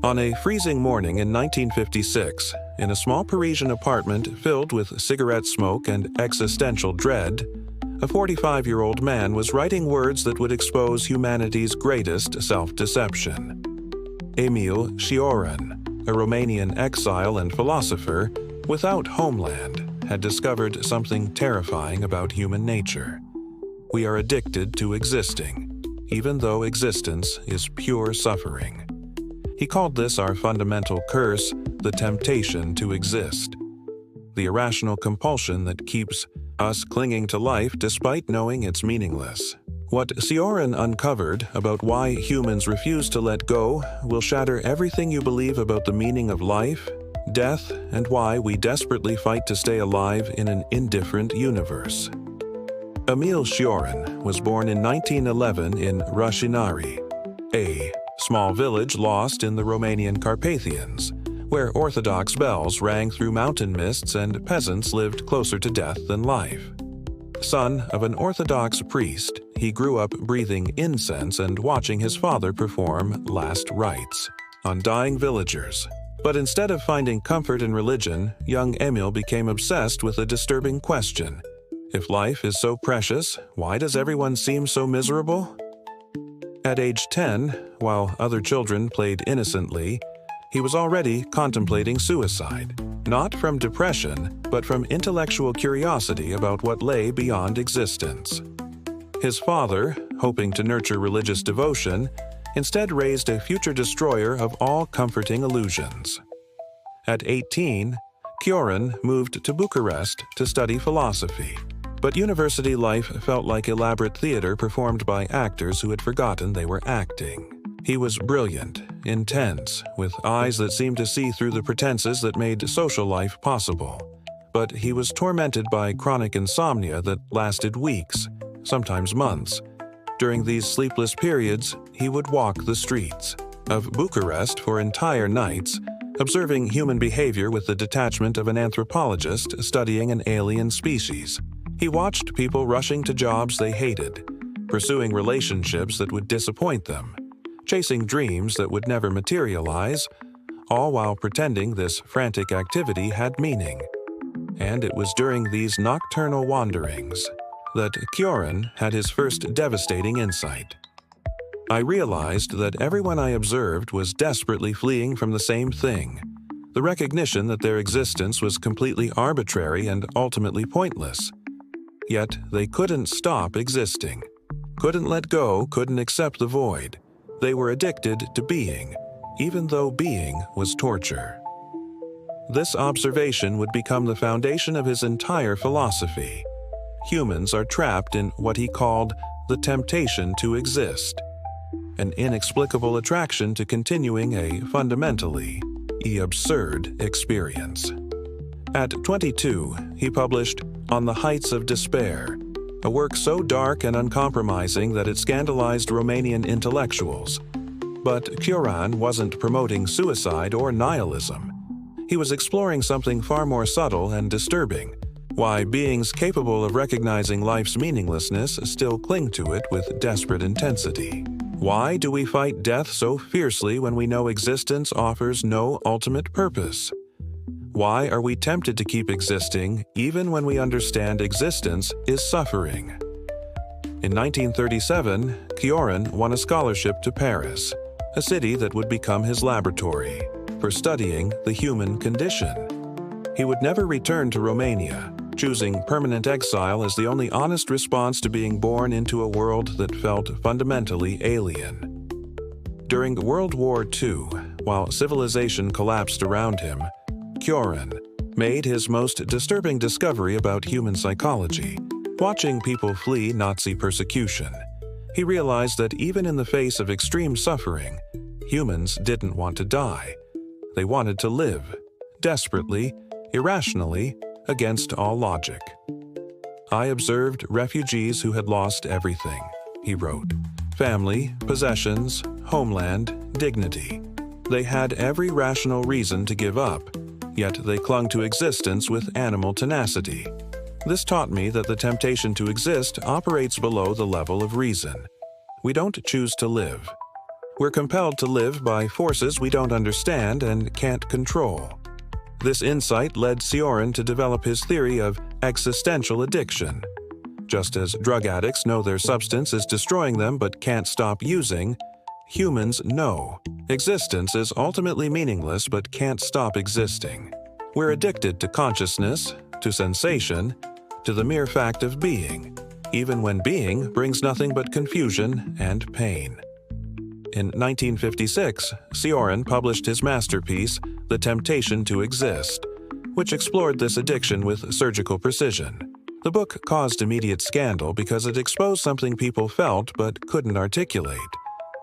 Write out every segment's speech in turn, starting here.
On a freezing morning in 1956, in a small Parisian apartment filled with cigarette smoke and existential dread, a 45-year-old man was writing words that would expose humanity's greatest self-deception. Emil Cioran, a Romanian exile and philosopher without homeland, had discovered something terrifying about human nature. We are addicted to existing, even though existence is pure suffering. He called this our fundamental curse, the temptation to exist. The irrational compulsion that keeps us clinging to life despite knowing it's meaningless. What Cioran uncovered about why humans refuse to let go will shatter everything you believe about the meaning of life, death, and why we desperately fight to stay alive in an indifferent universe. Emil Cioran was born in 1911 in Rășinări, a small village lost in the Romanian Carpathians, where Orthodox bells rang through mountain mists and peasants lived closer to death than life. Son of an Orthodox priest, he grew up breathing incense and watching his father perform last rites on dying villagers. But instead of finding comfort in religion, young Emil became obsessed with a disturbing question. If life is so precious, why does everyone seem so miserable? At age 10, while other children played innocently, he was already contemplating suicide, not from depression, but from intellectual curiosity about what lay beyond existence. His father, hoping to nurture religious devotion, instead raised a future destroyer of all comforting illusions. At 18, Cioran moved to Bucharest to study philosophy. But university life felt like elaborate theater performed by actors who had forgotten they were acting. He was brilliant, intense, with eyes that seemed to see through the pretenses that made social life possible. But he was tormented by chronic insomnia that lasted weeks, sometimes months. During these sleepless periods, he would walk the streets of Bucharest for entire nights, observing human behavior with the detachment of an anthropologist studying an alien species. He watched people rushing to jobs they hated, pursuing relationships that would disappoint them, chasing dreams that would never materialize, all while pretending this frantic activity had meaning. And it was during these nocturnal wanderings that Cioran had his first devastating insight. I realized that everyone I observed was desperately fleeing from the same thing, the recognition that their existence was completely arbitrary and ultimately pointless. Yet they couldn't stop existing, couldn't let go, couldn't accept the void. They were addicted to being, even though being was torture. This observation would become the foundation of his entire philosophy. Humans are trapped in what he called the temptation to exist, an inexplicable attraction to continuing a fundamentally absurd experience. At 22, he published On the Heights of Despair, a work so dark and uncompromising that it scandalized Romanian intellectuals. But Cioran wasn't promoting suicide or nihilism. He was exploring something far more subtle and disturbing, why beings capable of recognizing life's meaninglessness still cling to it with desperate intensity. Why do we fight death so fiercely when we know existence offers no ultimate purpose? Why are we tempted to keep existing even when we understand existence is suffering? In 1937, Cioran won a scholarship to Paris, a city that would become his laboratory, for studying the human condition. He would never return to Romania, choosing permanent exile as the only honest response to being born into a world that felt fundamentally alien. During World War II, while civilization collapsed around him, Cioran made his most disturbing discovery about human psychology. Watching people flee Nazi persecution, he realized that even in the face of extreme suffering, humans didn't want to die. They wanted to live, desperately, irrationally, against all logic. I observed refugees who had lost everything, he wrote. Family, possessions, homeland, dignity. They had every rational reason to give up, yet they clung to existence with animal tenacity. This taught me that the temptation to exist operates below the level of reason. We don't choose to live. We're compelled to live by forces we don't understand and can't control. This insight led Cioran to develop his theory of existential addiction. Just as drug addicts know their substance is destroying them but can't stop using, humans know existence is ultimately meaningless but can't stop existing. We're addicted to consciousness, to sensation, to the mere fact of being, even when being brings nothing but confusion and pain. In 1956, Cioran published his masterpiece, The Temptation to Exist, which explored this addiction with surgical precision. The book caused immediate scandal because it exposed something people felt but couldn't articulate: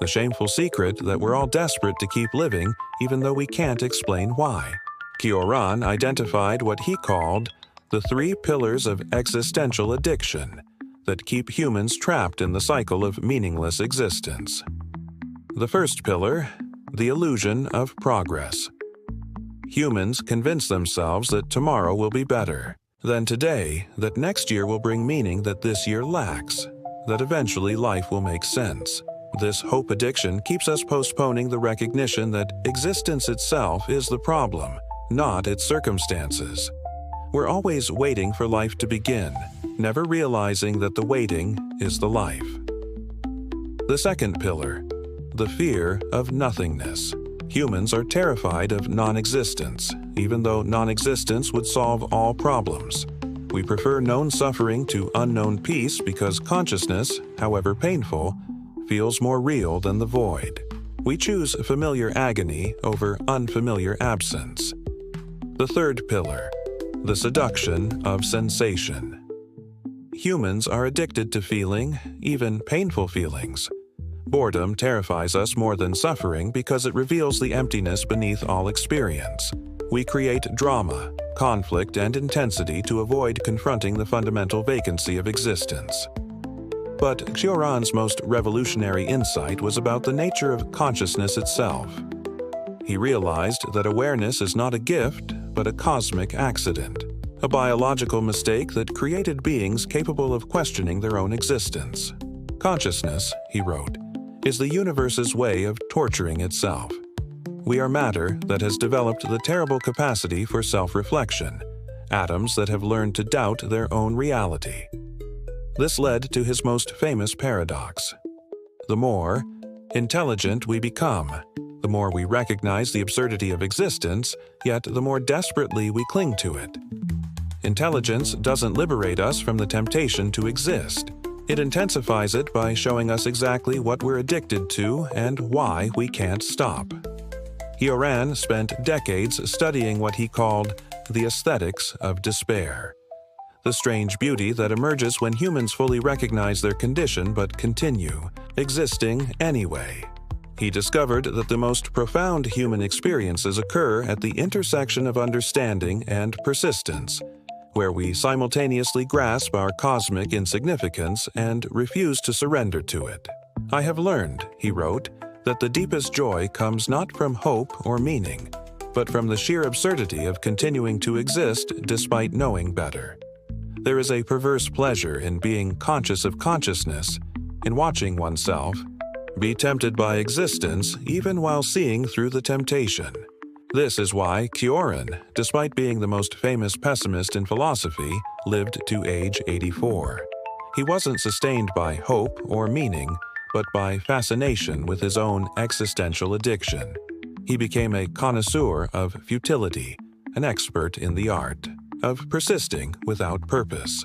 the shameful secret that we're all desperate to keep living even though we can't explain why. Cioran identified what he called the 3 pillars of existential addiction that keep humans trapped in the cycle of meaningless existence. The first pillar, the illusion of progress. Humans convince themselves that tomorrow will be better than today, that next year will bring meaning that this year lacks, that eventually life will make sense. This hope addiction keeps us postponing the recognition that existence itself is the problem, not its circumstances. We're always waiting for life to begin, never realizing that the waiting is the life. The second pillar, the fear of nothingness. Humans are terrified of non-existence, even though non-existence would solve all problems. We prefer known suffering to unknown peace because consciousness, however painful, feels more real than the void. We choose familiar agony over unfamiliar absence. The third pillar, the seduction of sensation. Humans are addicted to feeling, even painful feelings. Boredom terrifies us more than suffering because it reveals the emptiness beneath all experience. We create drama, conflict, and intensity to avoid confronting the fundamental vacancy of existence. But Cioran's most revolutionary insight was about the nature of consciousness itself. He realized that awareness is not a gift, but a cosmic accident, a biological mistake that created beings capable of questioning their own existence. Consciousness, he wrote, is the universe's way of torturing itself. We are matter that has developed the terrible capacity for self-reflection, atoms that have learned to doubt their own reality. This led to his most famous paradox. The more intelligent we become, the more we recognize the absurdity of existence, yet the more desperately we cling to it. Intelligence doesn't liberate us from the temptation to exist. It intensifies it by showing us exactly what we're addicted to and why we can't stop. Cioran spent decades studying what he called the aesthetics of despair, the strange beauty that emerges when humans fully recognize their condition but continue existing anyway. He discovered that the most profound human experiences occur at the intersection of understanding and persistence, where we simultaneously grasp our cosmic insignificance and refuse to surrender to it. I have learned, he wrote, that the deepest joy comes not from hope or meaning, but from the sheer absurdity of continuing to exist despite knowing better. There is a perverse pleasure in being conscious of consciousness, in watching oneself be tempted by existence even while seeing through the temptation. This is why Cioran, despite being the most famous pessimist in philosophy, lived to age 84. He wasn't sustained by hope or meaning, but by fascination with his own existential addiction. He became a connoisseur of futility, an expert in the art of persisting without purpose.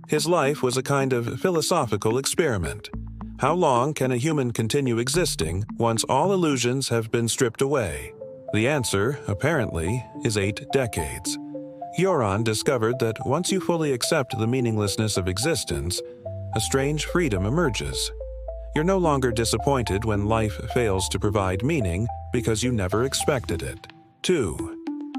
His life was a kind of philosophical experiment. How long can a human continue existing once all illusions have been stripped away? The answer, apparently, is 8 decades. Cioran discovered that once you fully accept the meaninglessness of existence, a strange freedom emerges. You're no longer disappointed when life fails to provide meaning because you never expected it. 2.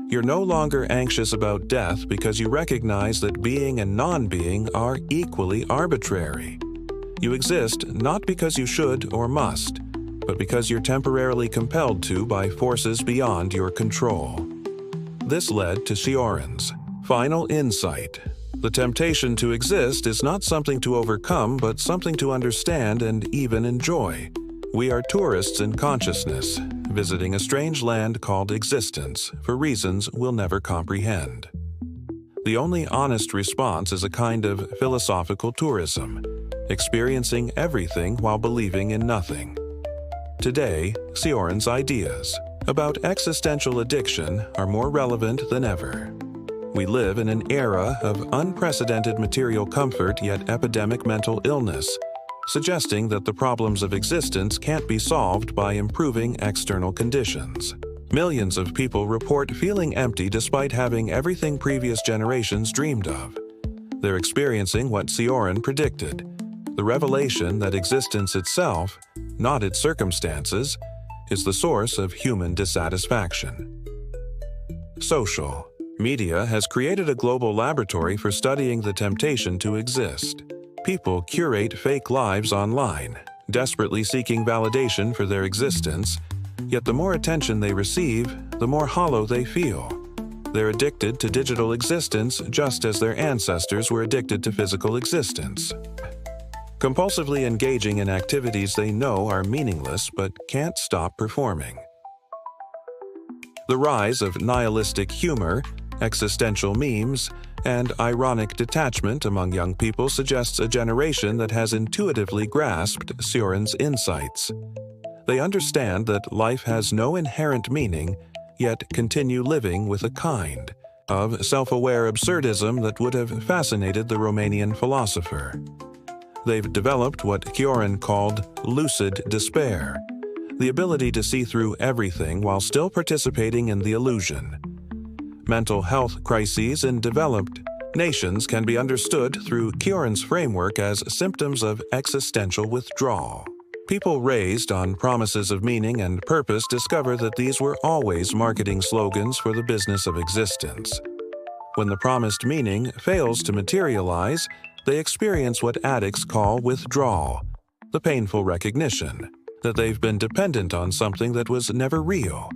You're no longer anxious about death because you recognize that being and non-being are equally arbitrary. You exist not because you should or must, but because you're temporarily compelled to by forces beyond your control. This led to Cioran's final insight. The temptation to exist is not something to overcome, but something to understand and even enjoy. We are tourists in consciousness, visiting a strange land called existence for reasons we'll never comprehend. The only honest response is a kind of philosophical tourism, experiencing everything while believing in nothing. Today, Cioran's ideas about existential addiction are more relevant than ever. We live in an era of unprecedented material comfort yet epidemic mental illness, suggesting that the problems of existence can't be solved by improving external conditions. Millions of people report feeling empty despite having everything previous generations dreamed of. They're experiencing what Cioran predicted, the revelation that existence itself, not its circumstances, is the source of human dissatisfaction. Social media has created a global laboratory for studying the temptation to exist. People curate fake lives online, desperately seeking validation for their existence, yet the more attention they receive, the more hollow they feel. They're addicted to digital existence just as their ancestors were addicted to physical existence, compulsively engaging in activities they know are meaningless but can't stop performing. The rise of nihilistic humor, existential memes, and ironic detachment among young people suggests a generation that has intuitively grasped Cioran's insights. They understand that life has no inherent meaning, yet continue living with a kind of self-aware absurdism that would have fascinated the Romanian philosopher. They've developed what Cioran called lucid despair, the ability to see through everything while still participating in the illusion. Mental health crises in developed nations can be understood through Cioran's framework as symptoms of existential withdrawal. People raised on promises of meaning and purpose discover that these were always marketing slogans for the business of existence. When the promised meaning fails to materialize, they experience what addicts call withdrawal, the painful recognition that they've been dependent on something that was never real.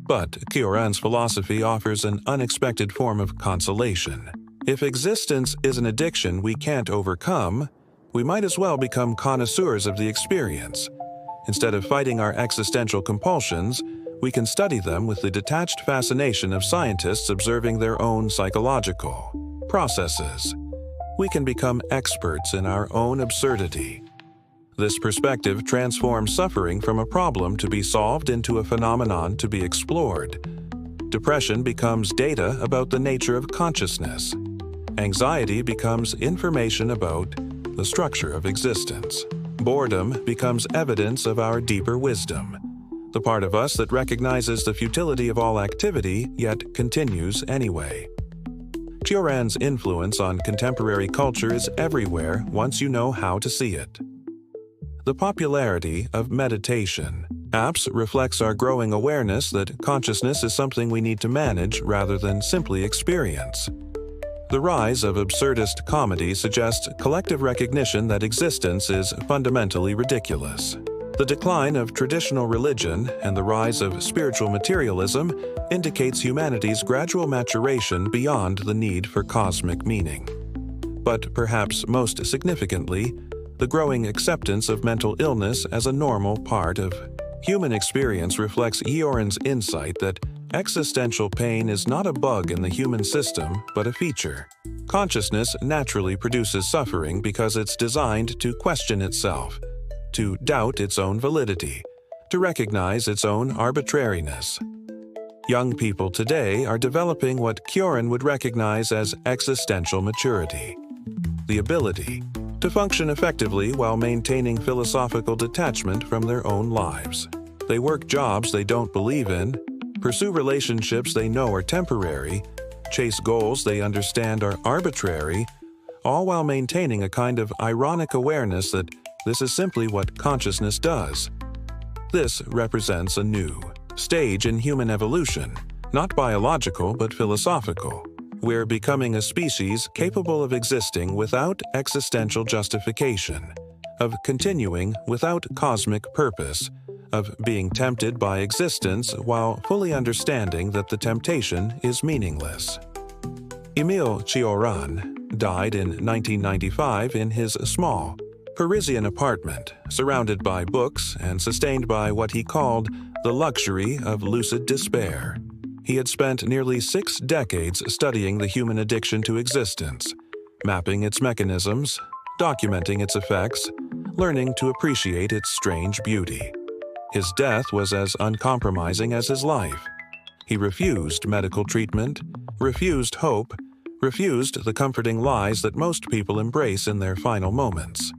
But Cioran's philosophy offers an unexpected form of consolation. If existence is an addiction we can't overcome, we might as well become connoisseurs of the experience. Instead of fighting our existential compulsions, we can study them with the detached fascination of scientists observing their own psychological processes. We can become experts in our own absurdity. This perspective transforms suffering from a problem to be solved into a phenomenon to be explored. Depression becomes data about the nature of consciousness. Anxiety becomes information about the structure of existence. Boredom becomes evidence of our deeper wisdom, the part of us that recognizes the futility of all activity yet continues anyway. Cioran's influence on contemporary culture is everywhere once you know how to see it. The popularity of meditation apps reflects our growing awareness that consciousness is something we need to manage rather than simply experience. The rise of absurdist comedy suggests collective recognition that existence is fundamentally ridiculous. The decline of traditional religion and the rise of spiritual materialism indicates humanity's gradual maturation beyond the need for cosmic meaning. But perhaps most significantly, the growing acceptance of mental illness as a normal part of human experience reflects Cioran's insight that existential pain is not a bug in the human system, but a feature. Consciousness naturally produces suffering because it's designed to question itself, to doubt its own validity, to recognize its own arbitrariness. Young people today are developing what Cioran would recognize as existential maturity, the ability to function effectively while maintaining philosophical detachment from their own lives. They work jobs they don't believe in, pursue relationships they know are temporary, chase goals they understand are arbitrary, all while maintaining a kind of ironic awareness that this is simply what consciousness does. This represents a new stage in human evolution, not biological but philosophical. We're becoming a species capable of existing without existential justification, of continuing without cosmic purpose, of being tempted by existence while fully understanding that the temptation is meaningless. Emil Cioran died in 1995 in his small, Parisian apartment, surrounded by books and sustained by what he called the luxury of lucid despair. He had spent nearly 6 decades studying the human addiction to existence, mapping its mechanisms, documenting its effects, learning to appreciate its strange beauty. His death was as uncompromising as his life. He refused medical treatment, refused hope, refused the comforting lies that most people embrace in their final moments.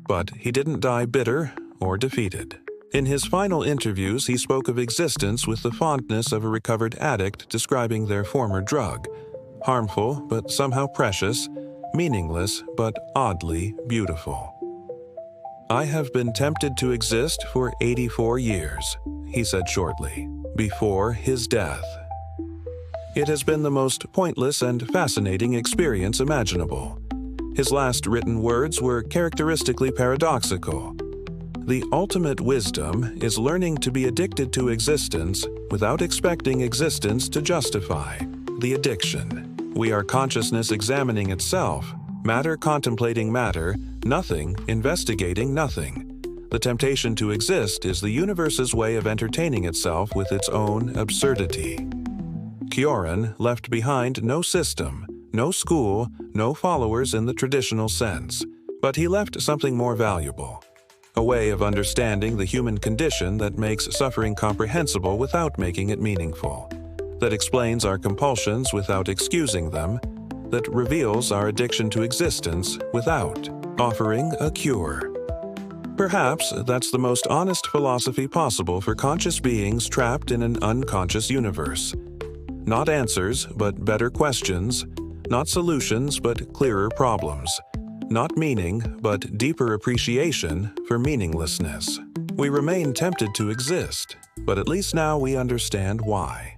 But he didn't die bitter or defeated. In his final interviews, he spoke of existence with the fondness of a recovered addict describing their former drug, harmful but somehow precious, meaningless but oddly beautiful. "I have been tempted to exist for 84 years, he said shortly, before his death. It has been the most pointless and fascinating experience imaginable. His last written words were characteristically paradoxical. The ultimate wisdom is learning to be addicted to existence without expecting existence to justify the addiction. We are consciousness examining itself, matter contemplating matter, nothing investigating nothing. The temptation to exist is the universe's way of entertaining itself with its own absurdity." Cioran left behind no system, no school, no followers in the traditional sense, but he left something more valuable. A way of understanding the human condition that makes suffering comprehensible without making it meaningful, that explains our compulsions without excusing them, that reveals our addiction to existence without offering a cure. Perhaps that's the most honest philosophy possible for conscious beings trapped in an unconscious universe. Not answers, but better questions. Not solutions, but clearer problems. Not meaning, but deeper appreciation for meaninglessness. We remain tempted to exist, but at least now we understand why.